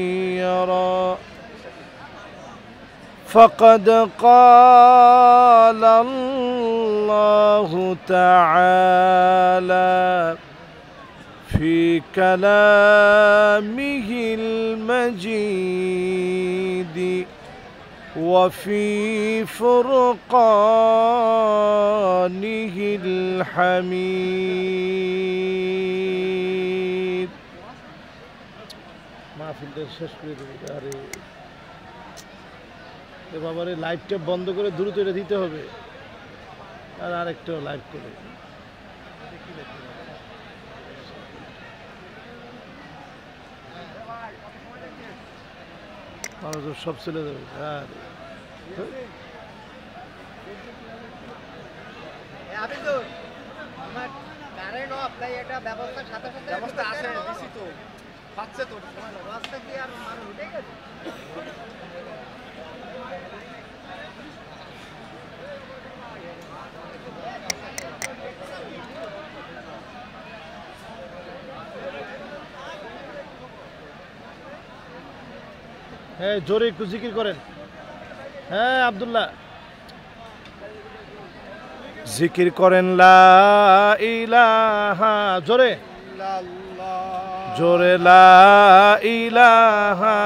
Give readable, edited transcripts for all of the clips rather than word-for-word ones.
يرى فقد قال الله تعالى في كلامه المجيد وفي فرقانه الحميد মাহফিলটা শেষ করে দেবে। আরে বাবারে লাইভটা বন্ধ করে দ্রুত এটা দিতে হবে আর আরেকটা লাইভ করে মানুষ সব চলে যাবে। আরে ব্যবস্থা আছে দিছি তো পাচ্ছে তো রাস্তা কি আর মানুষ উঠে গেছে। হ্যাঁ জোরে একটু জিকির করেন। হ্যাঁ আব্দুল্লাহ জিকির করেন লা ইলাহা জোরে জোরে লা ইলাহা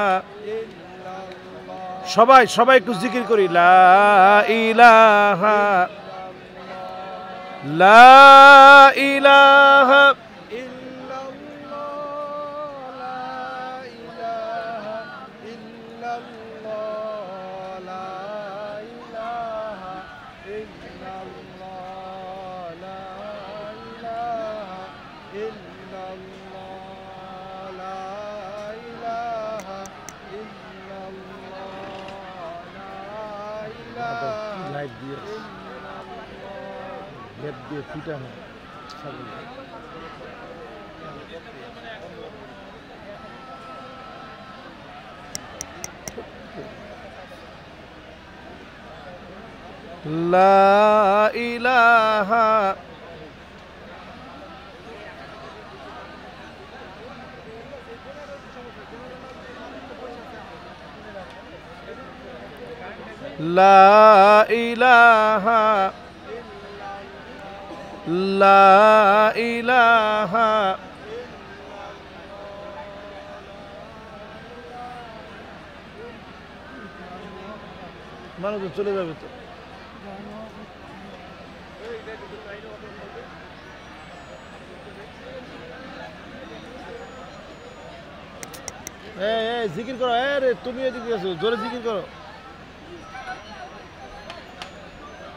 সবাই সবাই একটু জিকির করি লা ইলাহা লা ইলাহা লাইট দিয়ে গেট দিয়ে পিটানো লা ইলাহা লা ইলাহা লা ইলাহা মানুষ চলে যাবে তো। জিকির করো। রে তুমি এদিকে আছো জোরে জিকির করো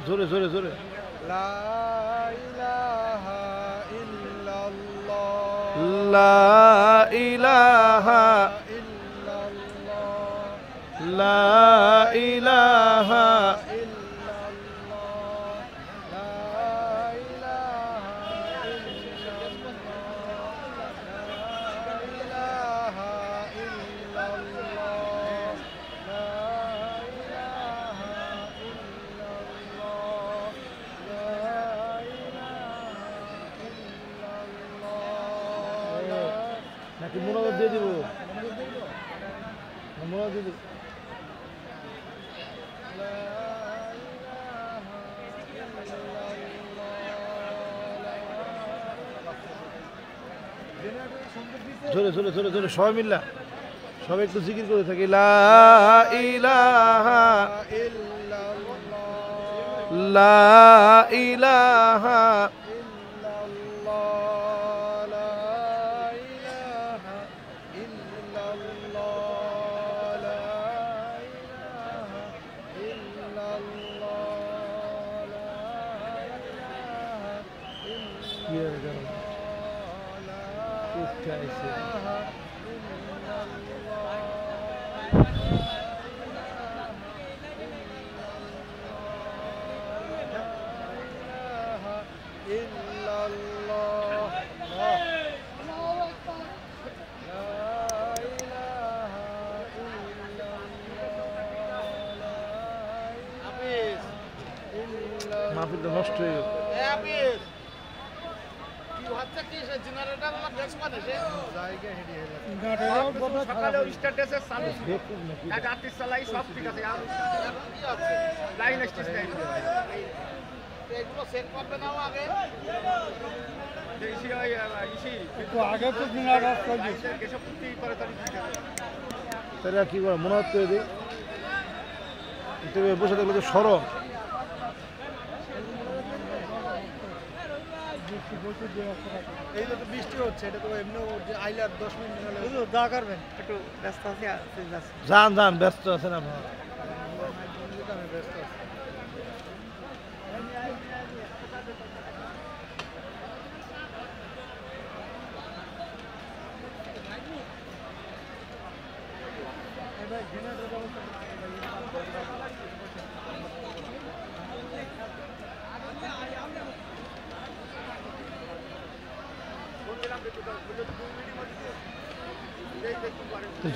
জোরে জোরে জোরে লা ইলাহা ইল্লাল্লাহ লা ইলাহা ইল্লাল্লাহ লা ইলাহা নাকি মোনাজাত দিয়ে দিব মোনাজাত দিয়ে দিব জোরে জোরে জোরে জোরে সবাই মিল্লা সবাই একটু জিকির করে থাকি লা ইলাহা লা ইলাহা মাহফিলটা নষ্ট হয়ে গেল। হচ্ছে কি সে জেনারেটর আমার ডেস্ক মানে সে জায়গা হেডি হেলা সকালে স্টার্টেসে চালু ছিল দেখুন নাকি এক রাত্রি চালাই সব ঠিক আছে আর কি আছে লাইন স্টেজ নাই এগুলো চেক করবে নাও আগে দেশি ওই ইসি তো আগে তো জেনারেটর চলছে এসব কি করে তার তারা কি করে মনে করে দিই তবে বসে থাকলে তো সরম এই তো বৃষ্টি হচ্ছে এটা তো এমনি আইলার 10 মিনিট হলে দা করবেন একটু ব্যস্ত আছি যান যান ব্যস্ত আছেন আপনারা আমি ব্যস্ত আছি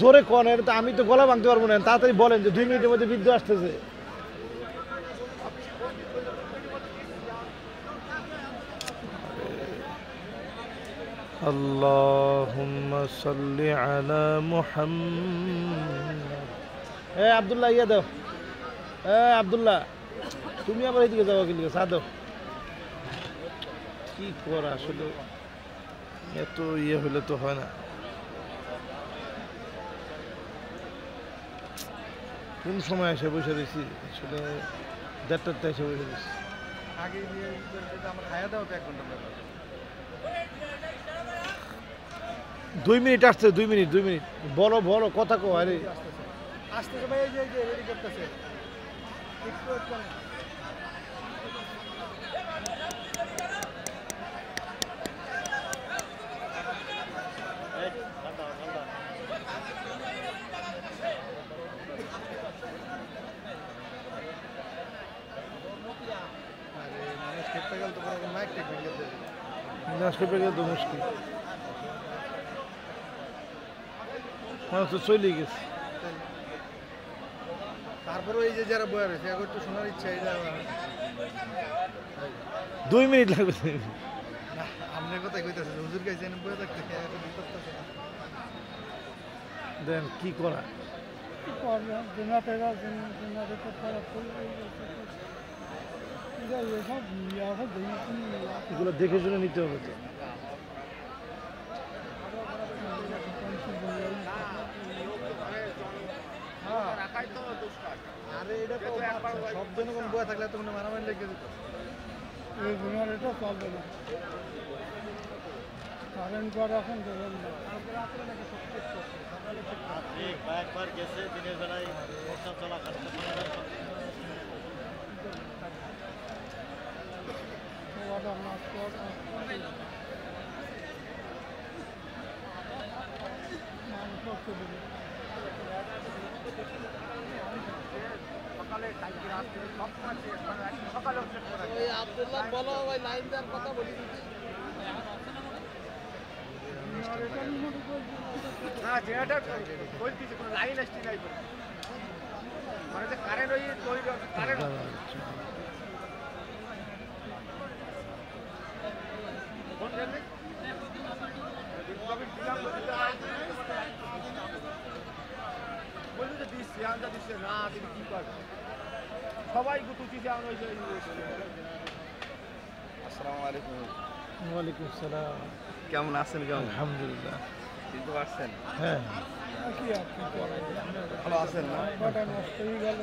জোরে কন এটা তো আমি তো গলা ভাঙতে পারবো না তাড়াতাড়ি বলেন যে 2 মিনিটের মধ্যে বিদ্যুৎ আসতেছে আল্লাহুম্মা সাল্লি আলা মুহাম্মাদ আব্দুল্লাহ ইয়া দাও আব্দুল্লাহ তুমি আবার এদিকে যাও কি লিখে চা দাও কি করা আসলে এত ইয়ে হলে তো হয় না কোন সময় এসে বসে দিয়েছি আসলে 1:30টায় এসে বসে দিয়েছি আগে দিয়ে আমার খায়া দাও তো 1 ঘন্টা পরে 2 মিনিট আসছে 2 মিনিট বড় বড় কথা কো আরে আসতেছে ভাই এই যে রেডি করতেছে একটু একটু নাস্তা পেয়ে তো মুশকিল মানুষ তো চলে গেছে তারপরে এই যে যারা বয়ে রয়েছে এখন একটু শোনার ইচ্ছা এটা 2 মিনিট লাগবে আপনার কথাই কইতেছে হুজুর গাইছে এনে বয়ে থাকতে দেন কি করা এগুলো দেখে শুনে নিতে হবে তো রাখাই তো দুষ্কার আরে এটা তো সব জনগণ বয়ে থাকলে তো মারামারি লেগে যেত এই জেনারেটর চলবে না কারেন্ট করা এখন দেবেন না কয়েকবার গেছে দিনের বেলায় বর্ষা চলা সকালে কালকে রাত্রে সব মাসে সকালে ওই আব্দুল্লাহ বলো ওই লাইন দেওয়ার কথা বলি দিচ্ছি না জেনারেটর বলতেছি কোনো লাইন আসছে নাই মানে যে কারেন্ট ওই তৈরি কারেন্ট কোন জায়গায় বলছি যে দিচ্ছি আমরা দিচ্ছি না তুমি কি করবে সবাই গুতুছি যে আমরা আসসালামু আলাইকুম ওয়ালাইকুম আসসালাম কেমন আছেন কেমন আলহামদুলিল্লাহ চিনতে পারছেন হ্যাঁ কি আপনি করেন ভালো আছেন না কটা নষ্ট হয়ে গেল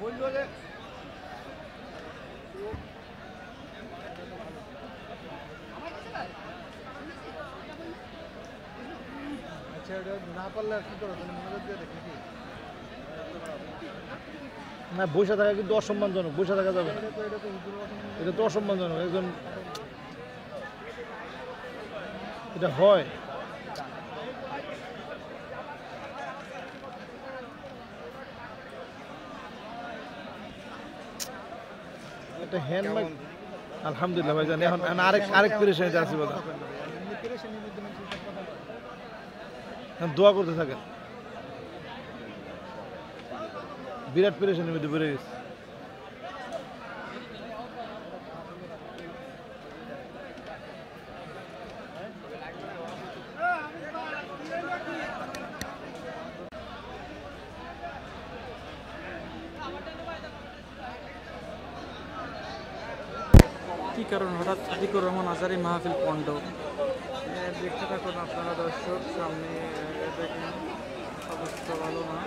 বললো যে আচ্ছা এটা না পারলে আর কি করো তাহলে মনোযোগ দিয়ে দেখি কি না বসে থাকা কিন্তু অসম্মানজনক বসে থাকা যাবে না এটা তো হুজুর কথা এটা তো অসম্মানজনক একজন এটা হয় একটা হ্যান্ড আলহামদুলিল্লাহ ভাইজান, এখন এখন আরেক পেরেশানিতে আছি বলা। এমনি পেরেশানির মধ্যে মানুষের সাথে কথা বলে। এখন দোয়া করতে থাকেন, বিরাট পেরেশানির মধ্যে পড়ে গেছে। কি কারণ হঠাৎ আতিকুর রহমান আজারি মাহফিল পণ্ড? দেখতে থাকুন আপনারা দর্শক, সামনে দেখেন অবস্থা ভালো না।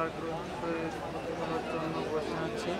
আগ্রহ করে জন্য বসে আছে।